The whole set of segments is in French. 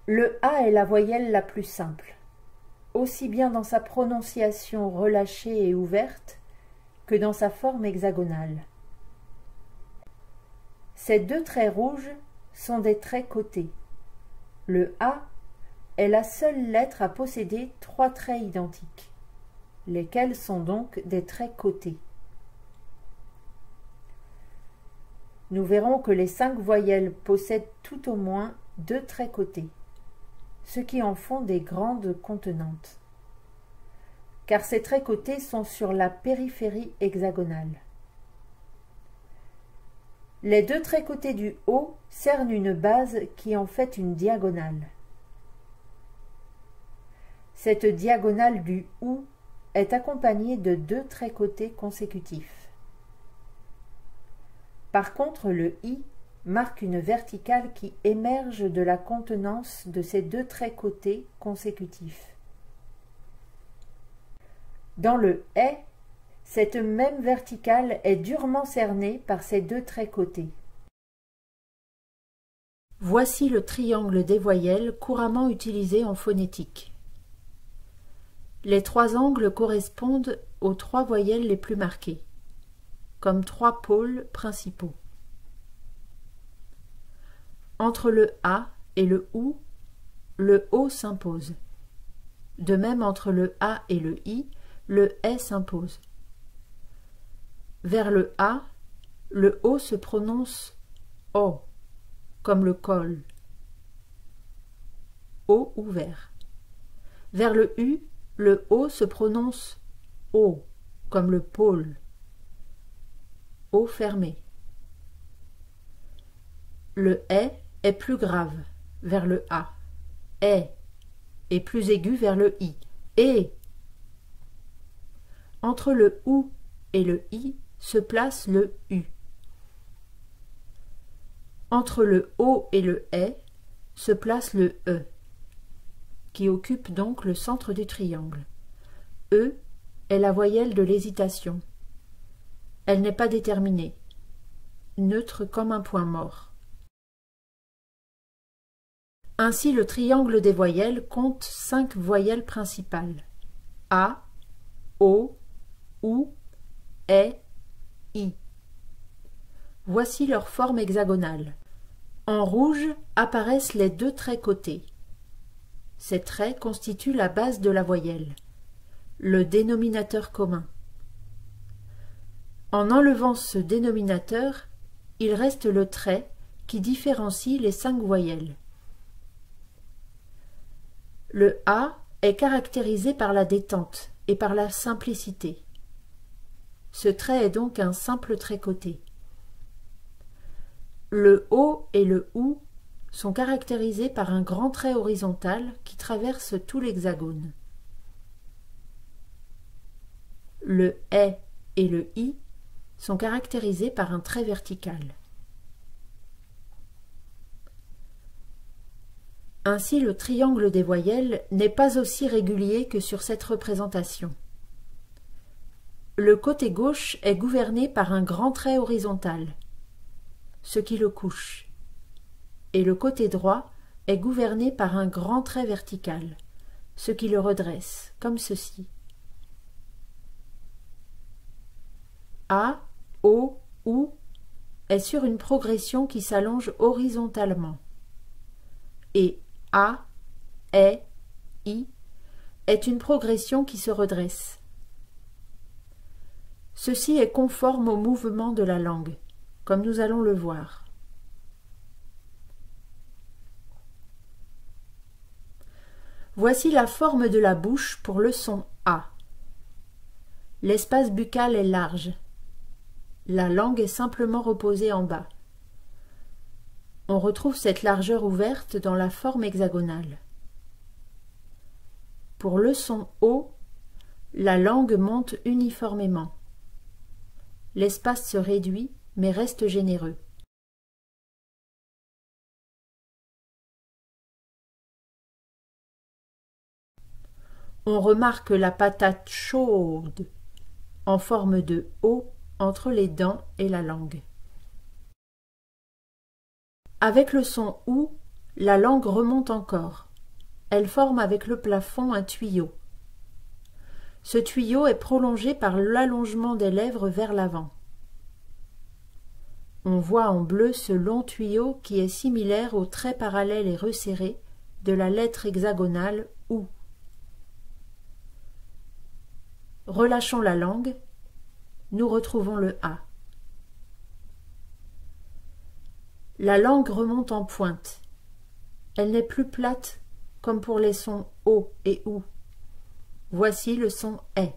Le A est la voyelle la plus simple, aussi bien dans sa prononciation relâchée et ouverte que dans sa forme hexagonale. Ces deux traits rouges sont des traits cotés. Le A est la seule lettre à posséder trois traits identiques, lesquels sont donc des traits cotés. Nous verrons que les 5 voyelles possèdent tout au moins 2 traits cotés, ce qui en font des grandes contenantes, car ces traits cotés sont sur la périphérie hexagonale. Les 2 traits cotés du haut cernent une base qui en fait une diagonale. Cette diagonale du OU est accompagnée de 2 traits cotés consécutifs. Par contre, le I marque une verticale qui émerge de la contenance de ces 2 traits cotés consécutifs. Dans le HE, cette même verticale est durement cernée par ces 2 traits cotés. Voici le triangle des voyelles couramment utilisé en phonétique. Les 3 angles correspondent aux 3 voyelles les plus marquées, comme 3 pôles principaux. Entre le A et le OU, le O s'impose. De même, entre le A et le I, le E s'impose. Vers le A, le O se prononce O, comme le col. O ouvert. Vers le U, le O se prononce O, comme le pôle. O fermé. Le E est plus grave vers le A. E est plus aigu vers le I. Et entre le OU et le I se place le U. Entre le O et le E se place le E, qui occupe donc le centre du triangle. E est la voyelle de l'hésitation. Elle n'est pas déterminée, neutre comme un point mort. Ainsi, le triangle des voyelles compte 5 voyelles principales. A, O, OU, E, I. Voici leur forme hexagonale. En rouge apparaissent les 2 traits cotés. Ces traits constituent la base de la voyelle, le dénominateur commun. En enlevant ce dénominateur, il reste le trait qui différencie les 5 voyelles. Le A est caractérisé par la détente et par la simplicité. Ce trait est donc un simple trait coté. Le O et le OU sont caractérisés par un grand trait horizontal qui traverse tout l'hexagone. Le E et le I sont caractérisés par un trait vertical. Ainsi, le triangle des voyelles n'est pas aussi régulier que sur cette représentation. Le côté gauche est gouverné par un grand trait horizontal, ce qui le couche, et le côté droit est gouverné par un grand trait vertical, ce qui le redresse, comme ceci. A, O, OU est sur une progression qui s'allonge horizontalement, et A, E, I est une progression qui se redresse. Ceci est conforme au mouvement de la langue, comme nous allons le voir. Voici la forme de la bouche pour le son A. L'espace buccal est large. La langue est simplement reposée en bas. On retrouve cette largeur ouverte dans la forme hexagonale. Pour le son O, la langue monte uniformément. L'espace se réduit, mais reste généreux. On remarque la patate chaude en forme de O entre les dents et la langue. Avec le son OU, La langue remonte encore. Elle forme avec le plafond un tuyau. Ce tuyau est prolongé par l'allongement des lèvres vers l'avant. On voit en bleu ce long tuyau qui est similaire au trait parallèle et resserré de la lettre hexagonale OU. Relâchons la langue, nous retrouvons le A. La langue remonte en pointe. Elle n'est plus plate comme pour les sons O et OU. Voici le son est.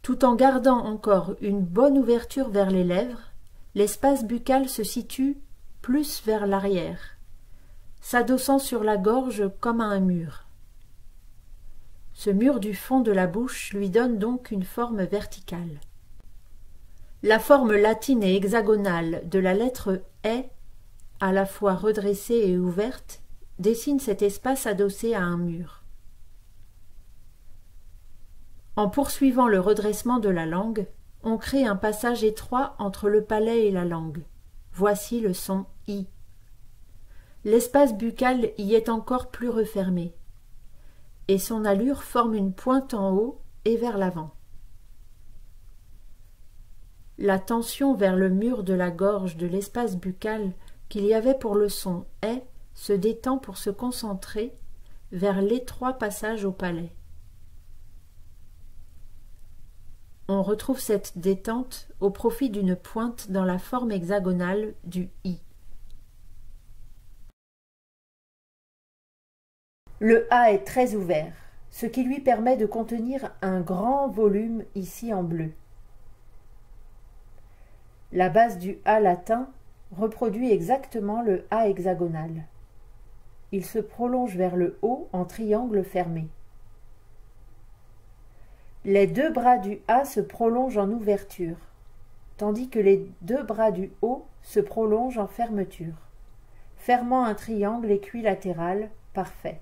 Tout en gardant encore une bonne ouverture vers les lèvres, l'espace buccal se situe plus vers l'arrière, s'adossant sur la gorge comme à un mur. Ce mur du fond de la bouche lui donne donc une forme verticale. La forme latine et hexagonale de la lettre est, à la fois redressée et ouverte, dessine cet espace adossé à un mur. En poursuivant le redressement de la langue, on crée un passage étroit entre le palais et la langue. Voici le son I. L'espace buccal y est encore plus refermé, et son allure forme une pointe en haut et vers l'avant. La tension vers le mur de la gorge de l'espace buccal qu'il y avait pour le son est se détend pour se concentrer vers l'étroit passage au palais. On retrouve cette détente au profit d'une pointe dans la forme hexagonale du I. Le A est très ouvert, ce qui lui permet de contenir un grand volume ici en bleu. La base du A latin reproduit exactement le A hexagonal. Il se prolonge vers le haut en triangle fermé. Les deux bras du A se prolongent en ouverture, tandis que les deux bras du haut se prolongent en fermeture, fermant un triangle équilatéral parfait,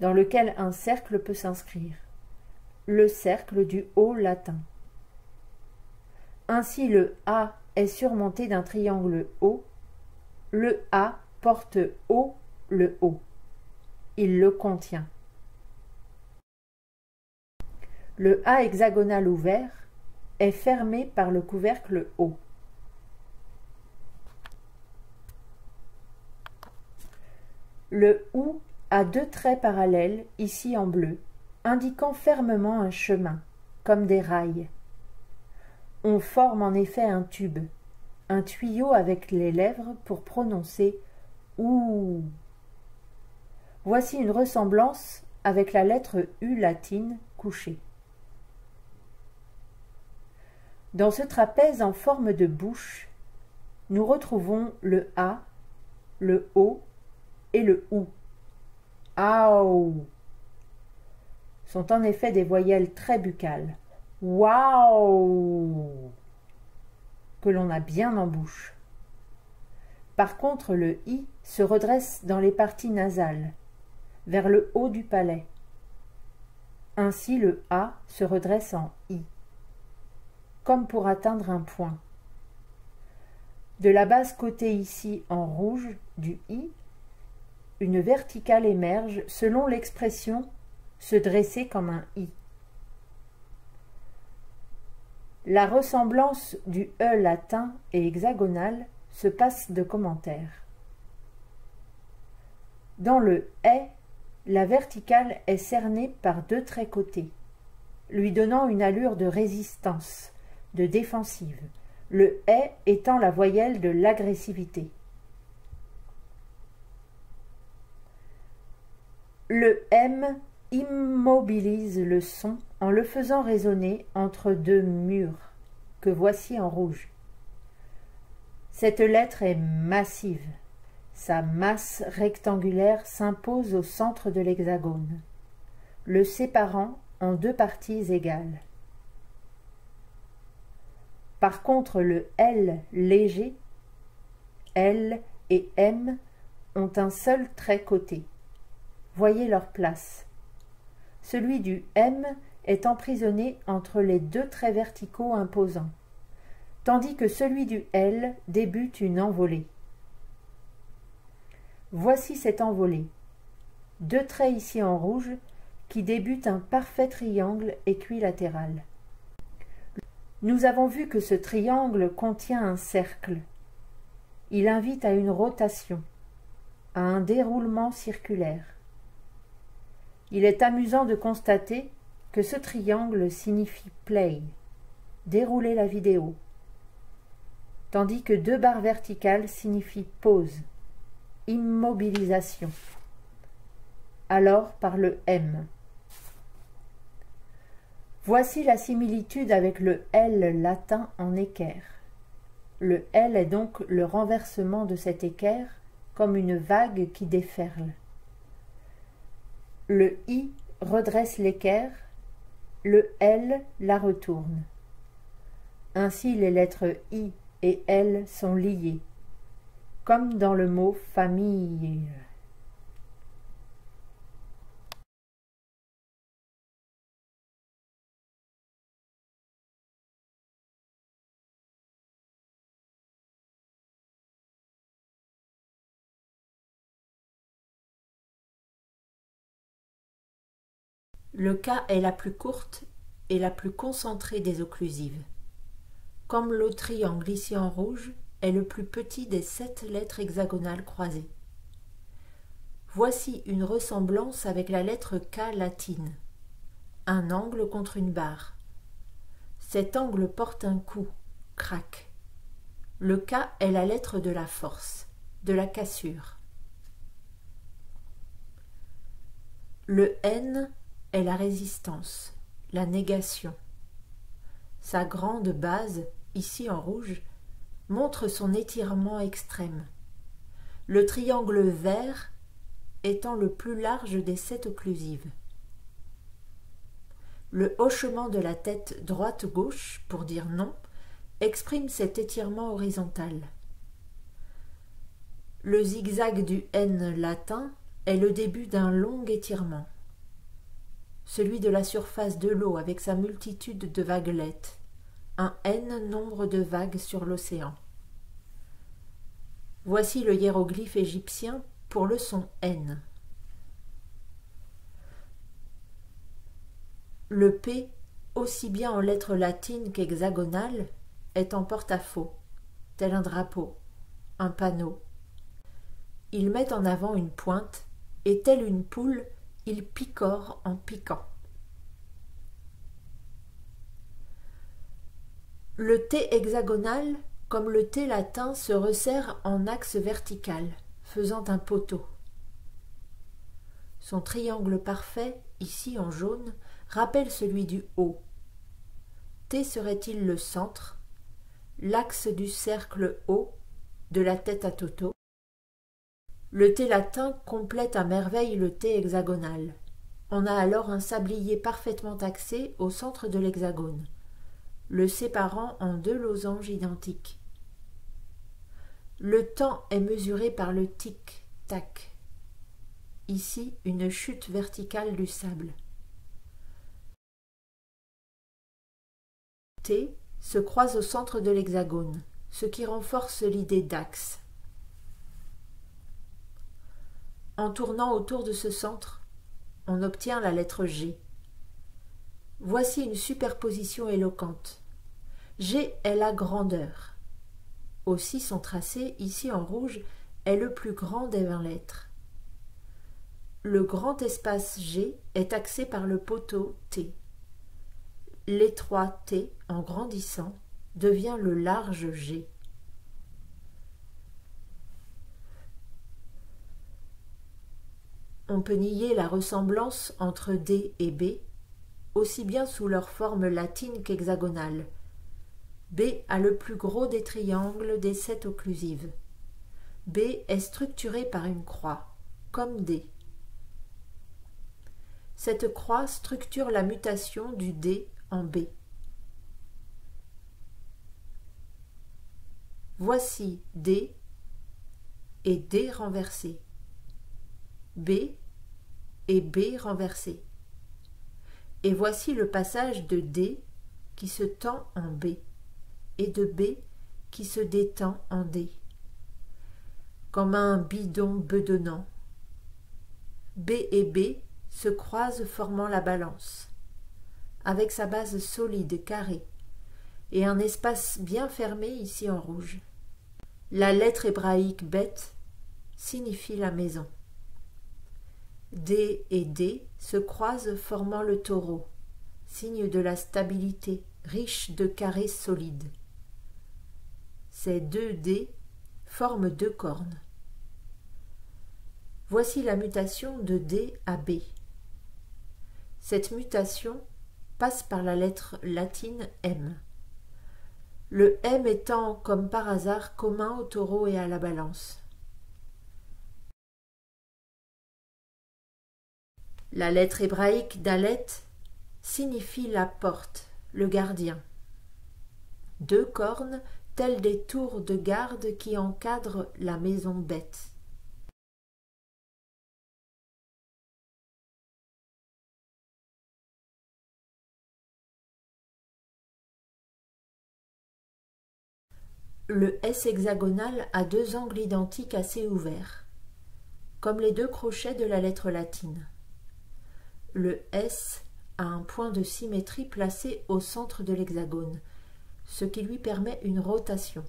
dans lequel un cercle peut s'inscrire, le cercle du haut latin. Ainsi le A est surmonté d'un triangle haut, le A porte haut le haut. Il le contient. Le A hexagonal ouvert est fermé par le couvercle haut. Le OU a deux traits parallèles, ici en bleu, indiquant fermement un chemin, comme des rails. On forme en effet un tube, un tuyau avec les lèvres pour prononcer OU. Voici une ressemblance avec la lettre U latine couchée. Dans ce trapèze en forme de bouche, nous retrouvons le A, le O et le OU. Aou sont en effet des voyelles très buccales. Waouh que l'on a bien en bouche. Par contre, le I se redresse dans les parties nasales, vers le haut du palais. Ainsi, le A se redresse en I, comme pour atteindre un point. De la base côté ici en rouge du I, une verticale émerge selon l'expression « se dresser comme un I ». La ressemblance du E latin et hexagonal se passe de commentaires. Dans le est, la verticale est cernée par deux traits cotés, lui donnant une allure de résistance, de défensive, le est étant la voyelle de l'agressivité. Le M immobilise le son en le faisant résonner entre deux murs, que voici en rouge. Cette lettre est massive. Sa masse rectangulaire s'impose au centre de l'hexagone, le séparant en deux parties égales. Par contre, le L léger, L et M ont un seul trait coté. Voyez leur place. Celui du M est emprisonné entre les deux traits verticaux imposants, tandis que celui du L débute une envolée. Voici cet envolé. 2 traits ici en rouge qui débutent un parfait triangle équilatéral. Nous avons vu que ce triangle contient un cercle. Il invite à une rotation, à un déroulement circulaire. Il est amusant de constater que ce triangle signifie play, dérouler la vidéo, tandis que 2 barres verticales signifient pause, immobilisation. Alors par le M. Voici la similitude avec le L latin en équerre. Le L est donc le renversement de cet équerre comme une vague qui déferle. Le I redresse l'équerre, le L la retourne. Ainsi les lettres I et L sont liées, comme dans le mot famille. Le K est la plus courte et la plus concentrée des occlusives. Comme le triangle ici en rouge est le plus petit des 7 lettres hexagonales croisées. Voici une ressemblance avec la lettre K latine. Un angle contre une barre. Cet angle porte un coup, crac. Le K est la lettre de la force, de la cassure. Le N est la résistance, la négation. Sa grande base, ici en rouge, montre son étirement extrême. Le triangle vert étant le plus large des 7 occlusives. Le hochement de la tête droite-gauche, pour dire non, exprime cet étirement horizontal. Le zigzag du N latin est le début d'un long étirement. Celui de la surface de l'eau avec sa multitude de vaguelettes, un N nombre de vagues sur l'océan. Voici le hiéroglyphe égyptien pour le son N. Le P, aussi bien en lettres latines qu'hexagonales, est en porte-à-faux, tel un drapeau, un panneau. Il met en avant une pointe, et tel une poule, il picore en piquant. Le T hexagonal, comme le T latin, se resserre en axe vertical, faisant un poteau. Son triangle parfait, ici en jaune, rappelle celui du O. T serait-il le centre, l'axe du cercle O, de la tête à Toto? Le T latin complète à merveille le T hexagonal. On a alors un sablier parfaitement axé au centre de l'hexagone, le séparant en 2 losanges identiques. Le temps est mesuré par le tic-tac. Ici, une chute verticale du sable. T se croise au centre de l'hexagone, ce qui renforce l'idée d'axe. En tournant autour de ce centre, on obtient la lettre G. Voici une superposition éloquente. G est la grandeur. Aussi son tracé, ici en rouge, est le plus grand des 20 lettres. Le grand espace G est axé par le poteau T. L'étroit T, en grandissant, devient le large G. On peut nier la ressemblance entre D et B, aussi bien sous leur forme latine qu'hexagonale. B a le plus gros des triangles des 7 occlusives. B est structuré par une croix, comme D. Cette croix structure la mutation du D en B. Voici D et D renversé. B et B renversé. Et voici le passage de D qui se tend en B et de B qui se détend en D. comme un bidon bedonnant. B et B se croisent formant la balance, avec sa base solide, carrée, et un espace bien fermé ici en rouge. La lettre hébraïque Bet signifie la maison. D et D se croisent formant le taureau, signe de la stabilité, riche de carrés solides. Ces deux dés forment deux cornes. Voici la mutation de D à B. Cette mutation passe par la lettre latine M. Le M étant, comme par hasard, commun au taureau et à la balance. La lettre hébraïque Dalet signifie la porte, le gardien. Deux cornes, telles des tours de garde qui encadrent la maison bête. Le S hexagonal a deux angles identiques assez ouverts, comme les deux crochets de la lettre latine. Le S a un point de symétrie placé au centre de l'hexagone, ce qui lui permet une rotation.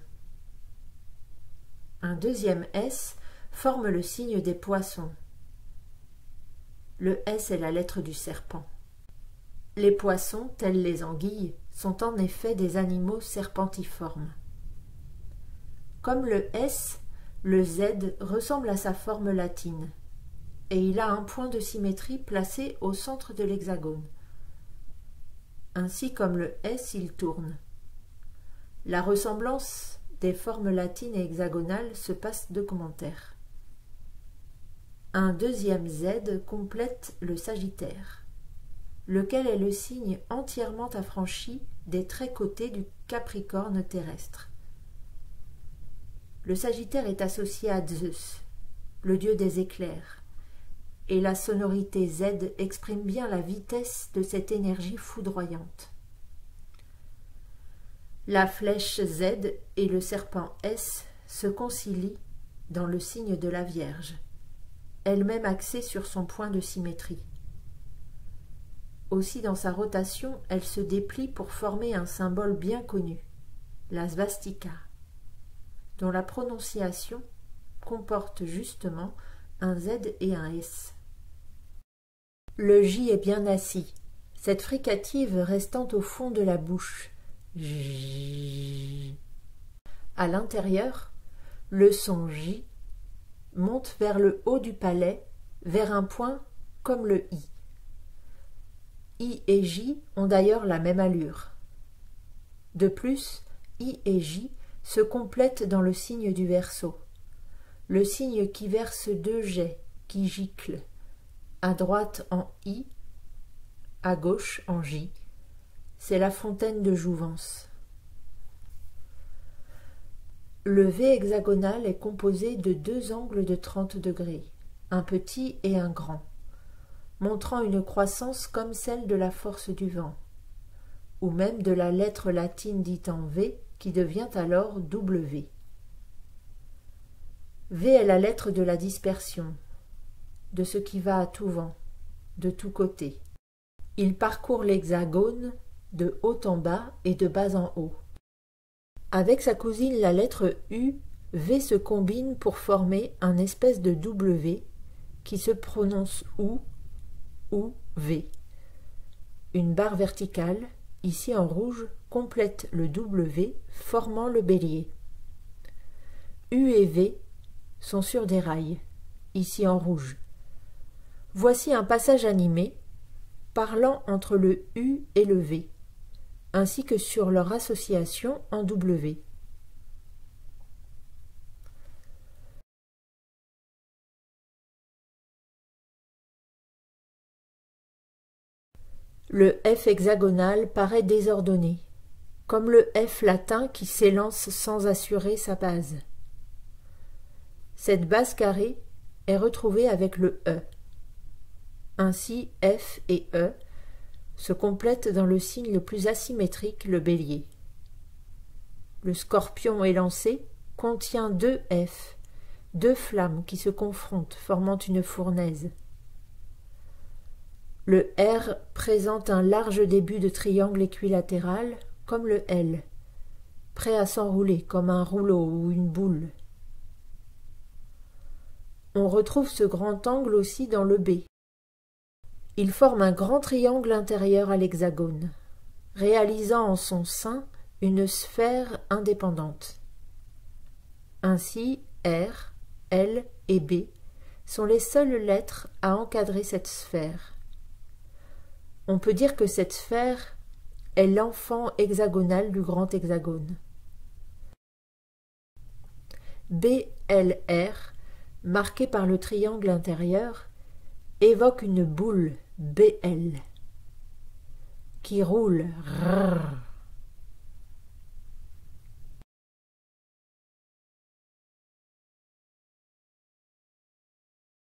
Un deuxième S forme le signe des poissons. Le S est la lettre du serpent. Les poissons, tels les anguilles, sont en effet des animaux serpentiformes. Comme le S, le Z ressemble à sa forme latine, et il a un point de symétrie placé au centre de l'hexagone. Ainsi comme le S, il tourne. La ressemblance des formes latines et hexagonales se passe de commentaires. Un deuxième Z complète le Sagittaire, lequel est le signe entièrement affranchi des traits cotés du Capricorne terrestre. Le Sagittaire est associé à Zeus, le dieu des éclairs, et la sonorité Z exprime bien la vitesse de cette énergie foudroyante. La flèche Z et le serpent S se concilient dans le signe de la Vierge, elle-même axée sur son point de symétrie. Aussi dans sa rotation, elle se déplie pour former un symbole bien connu, la svastika, dont la prononciation comporte justement un Z et un S. Le J est bien assis, cette fricative restant au fond de la bouche. J. À l'intérieur, le son J monte vers le haut du palais, vers un point comme le I. I et J ont d'ailleurs la même allure. De plus, I et J se complètent dans le signe du Verseau, le signe qui verse deux jets, qui giclent, à droite en I, à gauche en J. C'est la fontaine de jouvence. Le V hexagonal est composé de deux angles de 30 degrés, un petit et un grand, montrant une croissance comme celle de la force du vent, ou même de la lettre latine dite en V, qui devient alors W. V est la lettre de la dispersion, de ce qui va à tout vent, de tous côtés. Il parcourt l'hexagone de haut en bas et de bas en haut. Avec sa cousine la lettre U, V se combine pour former un espèce de W qui se prononce ou V. Une barre verticale, ici en rouge, complète le W, formant le bélier. U et V sont sur des rails, ici en rouge. Voici un passage animé, parlant entre le U et le V, ainsi que sur leur association en W. Le F hexagonal paraît désordonné, comme le F latin qui s'élance sans assurer sa base. Cette base carrée est retrouvée avec le E. Ainsi, F et E se complètent dans le signe le plus asymétrique, le bélier. Le scorpion élancé contient deux F, deux flammes qui se confrontent, formant une fournaise. Le R présente un large début de triangle équilatéral, comme le L, prêt à s'enrouler comme un rouleau ou une boule. On retrouve ce grand angle aussi dans le B. Il forme un grand triangle intérieur à l'hexagone, réalisant en son sein une sphère indépendante. Ainsi, R, L et B sont les seules lettres à encadrer cette sphère. On peut dire que cette sphère est l'enfant hexagonal du grand hexagone. BLR, marqué par le triangle intérieur, évoque une boule BL qui roule. Rrr.